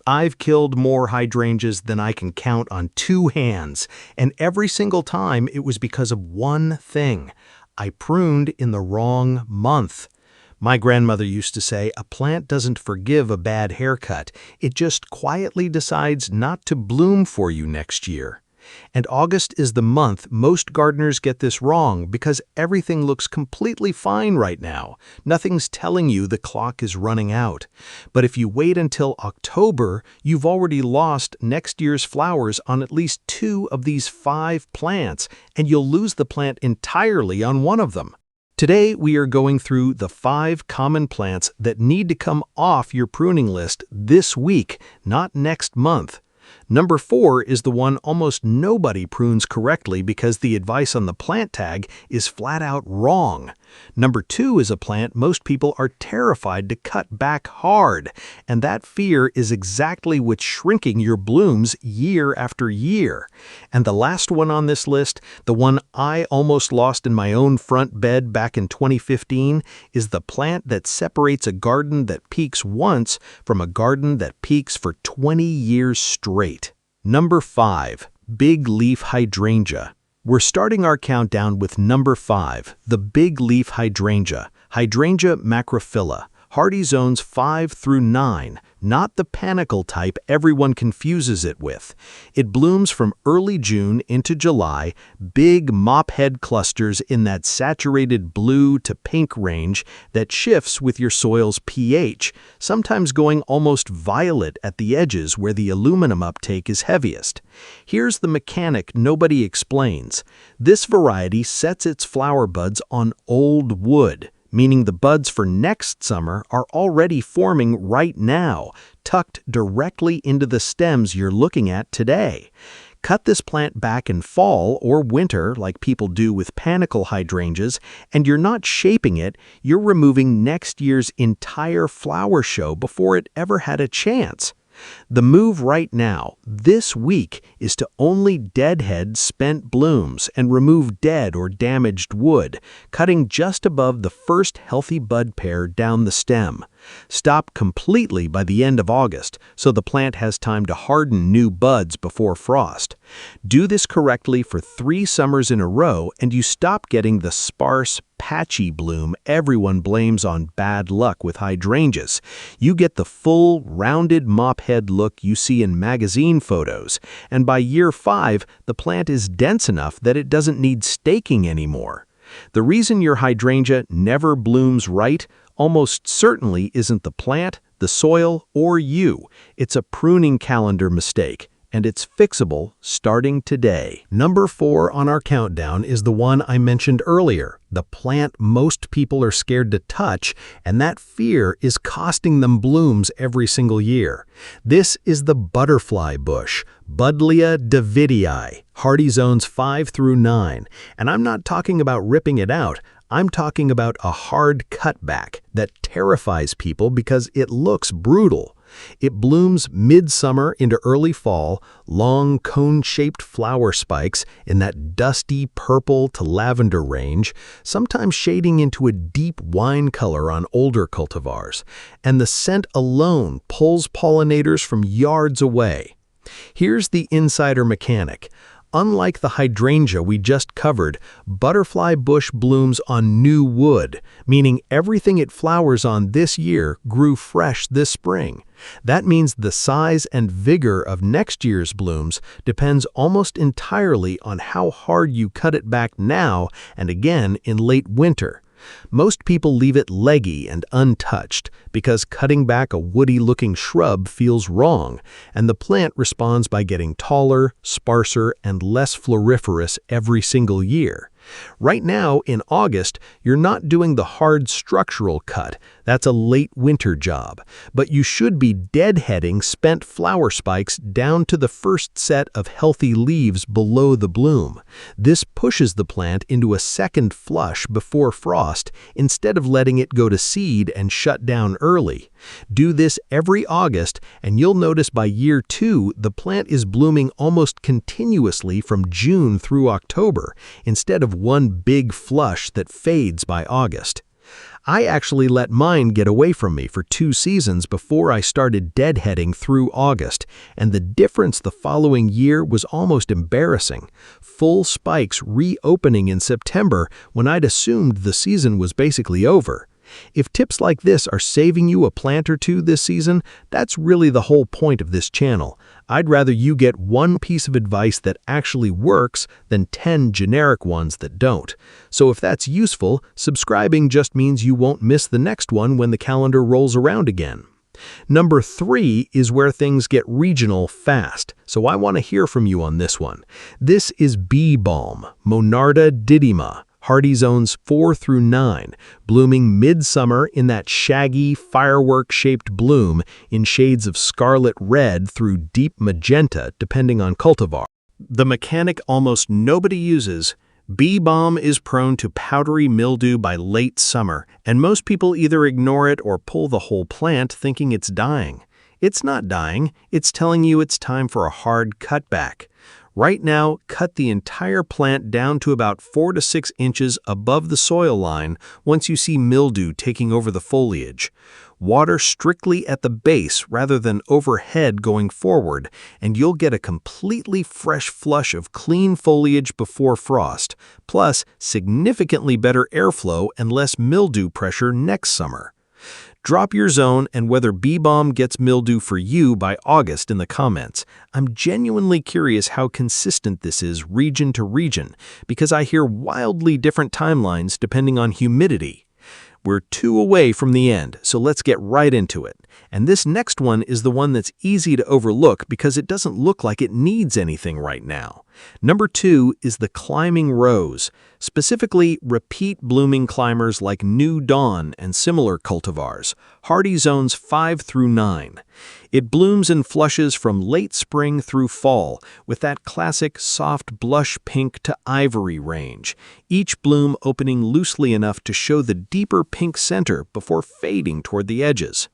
I've killed more hydrangeas than I can count on two hands, and every single time it was because of one thing. I pruned in the wrong month. My grandmother used to say a plant doesn't forgive a bad haircut, it just quietly decides not to bloom for you next year. And August is the month most gardeners get this wrong because everything looks completely fine right now. Nothing's telling you the clock is running out. But if you wait until October, you've already lost next year's flowers on at least 2 of these 5 plants, and you'll lose the plant entirely on one of them. Today, we are going through the 5 common plants that need to come off your pruning list this week, not next month. Number 4 is the one almost nobody prunes correctly because the advice on the plant tag is flat out wrong. Number 2 is a plant most people are terrified to cut back hard, and that fear is exactly what's shrinking your blooms year after year. And the last one on this list, the one I almost lost in my own front bed back in 2015, is the plant that separates a garden that peaks once from a garden that peaks for 20 years straight. Number 5. Bigleaf Hydrangea. We're starting our countdown with number 5, the Bigleaf Hydrangea, Hydrangea macrophylla, hardy zones 5 through 9, not the panicle type everyone confuses it with. It blooms from early June into July, big mop-head clusters in that saturated blue to pink range that shifts with your soil's pH, sometimes going almost violet at the edges where the aluminum uptake is heaviest. Here's the mechanic nobody explains. This variety sets its flower buds on old wood, meaning the buds for next summer are already forming right now, tucked directly into the stems you're looking at today. Cut this plant back in fall or winter like people do with panicle hydrangeas, and you're not shaping it, you're removing next year's entire flower show before it ever had a chance. The move right now, this week, is to only deadhead spent blooms and remove dead or damaged wood, cutting just above the first healthy bud pair down the stem. Stop completely by the end of August, so the plant has time to harden new buds before frost. Do this correctly for 3 summers in a row, and you stop getting the sparse, patchy bloom everyone blames on bad luck with hydrangeas. You get the full, rounded mop-head look you see in magazine photos, and by year 5, the plant is dense enough that it doesn't need staking anymore. The reason your hydrangea never blooms right almost certainly isn't the plant, the soil, or you. It's a pruning calendar mistake, and it's fixable starting today. Number 4 on our countdown is the one I mentioned earlier, the plant most people are scared to touch, and that fear is costing them blooms every single year. This is the butterfly bush, Buddleia davidii, hardy zones 5 through 9, and I'm not talking about ripping it out. I'm talking about a hard cutback that terrifies people because it looks brutal. It blooms midsummer into early fall, long cone-shaped flower spikes in that dusty purple to lavender range, sometimes shading into a deep wine color on older cultivars, and the scent alone pulls pollinators from yards away. Here's the insider mechanic. Unlike the hydrangea we just covered, butterfly bush blooms on new wood, meaning everything it flowers on this year grew fresh this spring. That means the size and vigor of next year's blooms depends almost entirely on how hard you cut it back now and again in late winter. Most people leave it leggy and untouched because cutting back a woody-looking shrub feels wrong, and the plant responds by getting taller, sparser, and less floriferous every single year. Right now, in August, you're not doing the hard structural cut. That's a late winter job. But you should be deadheading spent flower spikes down to the first set of healthy leaves below the bloom. This pushes the plant into a second flush before frost instead of letting it go to seed and shut down early. Do this every August, and you'll notice by year 2, the plant is blooming almost continuously from June through October, instead of one big flush that fades by August. I actually let mine get away from me for 2 seasons before I started deadheading through August, and the difference the following year was almost embarrassing. Full spikes reopening in September when I'd assumed the season was basically over. If tips like this are saving you a plant or two this season, that's really the whole point of this channel. I'd rather you get one piece of advice that actually works than 10 generic ones that don't. So if that's useful, subscribing just means you won't miss the next one when the calendar rolls around again. Number 3 is where things get regional fast, so I want to hear from you on this one. This is bee balm, Monarda didyma. Hardy zones 4 through 9, blooming midsummer in that shaggy, firework-shaped bloom in shades of scarlet red through deep magenta, depending on cultivar. The mechanic almost nobody uses. Bee balm is prone to powdery mildew by late summer, and most people either ignore it or pull the whole plant thinking it's dying. It's not dying, it's telling you it's time for a hard cutback. Right now, cut the entire plant down to about 4 to 6 inches above the soil line once you see mildew taking over the foliage. Water strictly at the base rather than overhead going forward, and you'll get a completely fresh flush of clean foliage before frost, plus significantly better airflow and less mildew pressure next summer. Drop your zone and whether bee balm gets mildew for you by August in the comments. I'm genuinely curious how consistent this is region to region, because I hear wildly different timelines depending on humidity. We're 2 away from the end, so let's get right into it. And this next one is the one that's easy to overlook because it doesn't look like it needs anything right now. Number 2 is the climbing rose, specifically repeat blooming climbers like New Dawn and similar cultivars, hardy zones 5 through 9. It blooms and flushes from late spring through fall with that classic soft blush pink to ivory range, each bloom opening loosely enough to show the deeper pink center before fading toward the edges.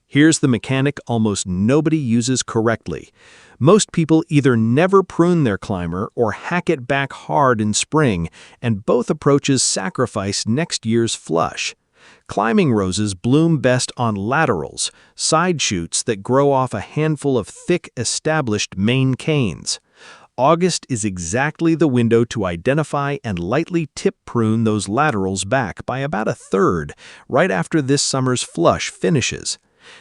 Here's the mechanic almost nobody uses correctly. Most people either never prune their climber or hack it back hard in spring, and both approaches sacrifice next year's flush. Climbing roses bloom best on laterals, side shoots that grow off a handful of thick, established main canes. August is exactly the window to identify and lightly tip prune those laterals back by about 1/3, right after this summer's flush finishes.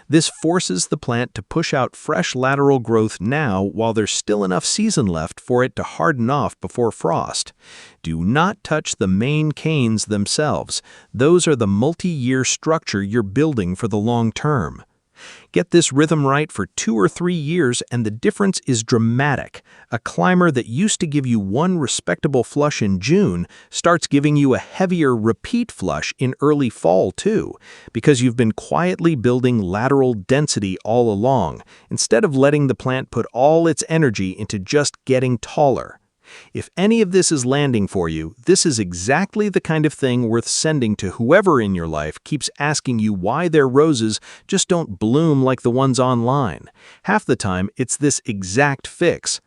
This forces the plant to push out fresh lateral growth now while there's still enough season left for it to harden off before frost. Do not touch the main canes themselves. Those are the multi-year structure you're building for the long term. Get this rhythm right for 2 or 3 years and the difference is dramatic. A climber that used to give you one respectable flush in June starts giving you a heavier repeat flush in early fall too, because you've been quietly building lateral density all along, instead of letting the plant put all its energy into just getting taller. If any of this is landing for you, this is exactly the kind of thing worth sending to whoever in your life keeps asking you why their roses just don't bloom like the ones online. Half the time, it's this exact fix.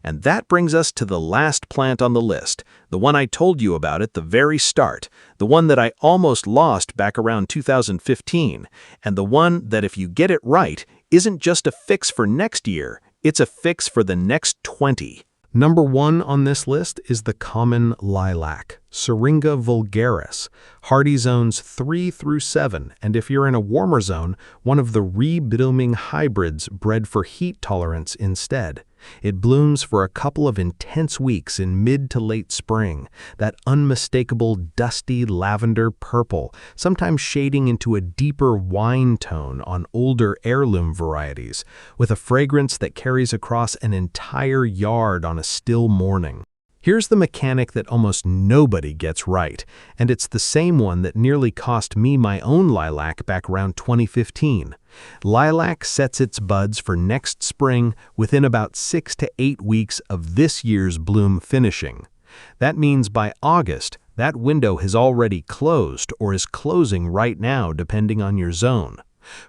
And that brings us to the last plant on the list, the one I told you about at the very start, the one that I almost lost back around 2015, and the one that if you get it right, isn't just a fix for next year, it's a fix for the next 20. Number 1 on this list is the common lilac, Syringa vulgaris, hardy zones 3 through 7, and if you're in a warmer zone, one of the reblooming hybrids bred for heat tolerance instead. It blooms for a couple of intense weeks in mid to late spring, that unmistakable dusty lavender purple, sometimes shading into a deeper wine tone on older heirloom varieties, with a fragrance that carries across an entire yard on a still morning. Here's the mechanic that almost nobody gets right, and it's the same one that nearly cost me my own lilac back around 2015. Lilac sets its buds for next spring within about 6 to 8 weeks of this year's bloom finishing. That means by August, that window has already closed or is closing right now depending on your zone.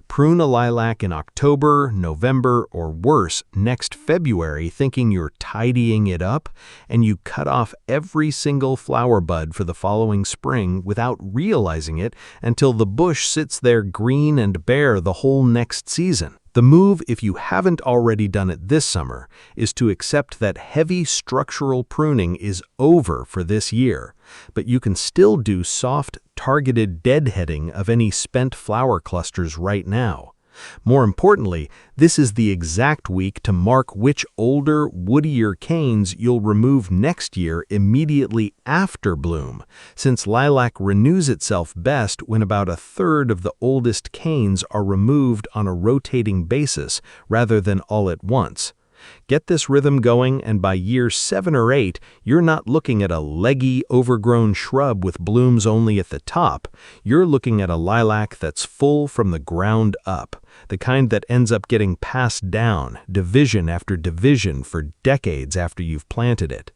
Prune a lilac in October, November, or worse, next February thinking you're tidying it up, and you cut off every single flower bud for the following spring without realizing it until the bush sits there green and bare the whole next season. The move, if you haven't already done it this summer, is to accept that heavy structural pruning is over for this year, but you can still do soft, targeted deadheading of any spent flower clusters right now. More importantly, this is the exact week to mark which older, woodier canes you'll remove next year immediately after bloom, since lilac renews itself best when about a third of the oldest canes are removed on a rotating basis rather than all at once. Get this rhythm going, and by year 7 or 8, you're not looking at a leggy, overgrown shrub with blooms only at the top. You're looking at a lilac that's full from the ground up, the kind that ends up getting passed down, division after division, for decades after you've planted it.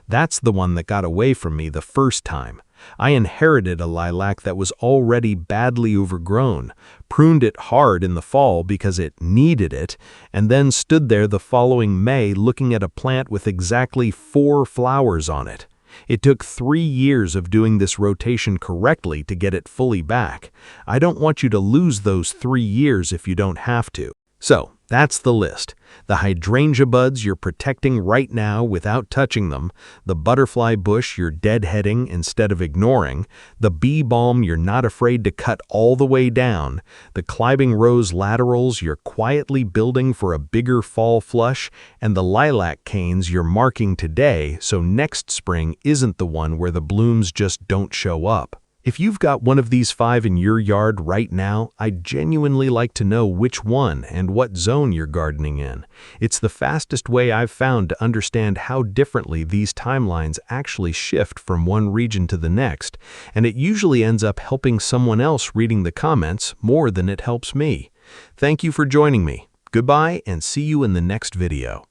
That's the one that got away from me the first time. I inherited a lilac that was already badly overgrown, pruned it hard in the fall because it needed it, and then stood there the following May looking at a plant with exactly 4 flowers on it. It took 3 years of doing this rotation correctly to get it fully back. I don't want you to lose those 3 years if you don't have to. So, that's the list. The hydrangea buds you're protecting right now without touching them, the butterfly bush you're deadheading instead of ignoring, the bee balm you're not afraid to cut all the way down, the climbing rose laterals you're quietly building for a bigger fall flush, and the lilac canes you're marking today so next spring isn't the one where the blooms just don't show up. If you've got one of these 5 in your yard right now, I'd genuinely like to know which one and what zone you're gardening in. It's the fastest way I've found to understand how differently these timelines actually shift from one region to the next, and it usually ends up helping someone else reading the comments more than it helps me. Thank you for joining me. Goodbye, and see you in the next video.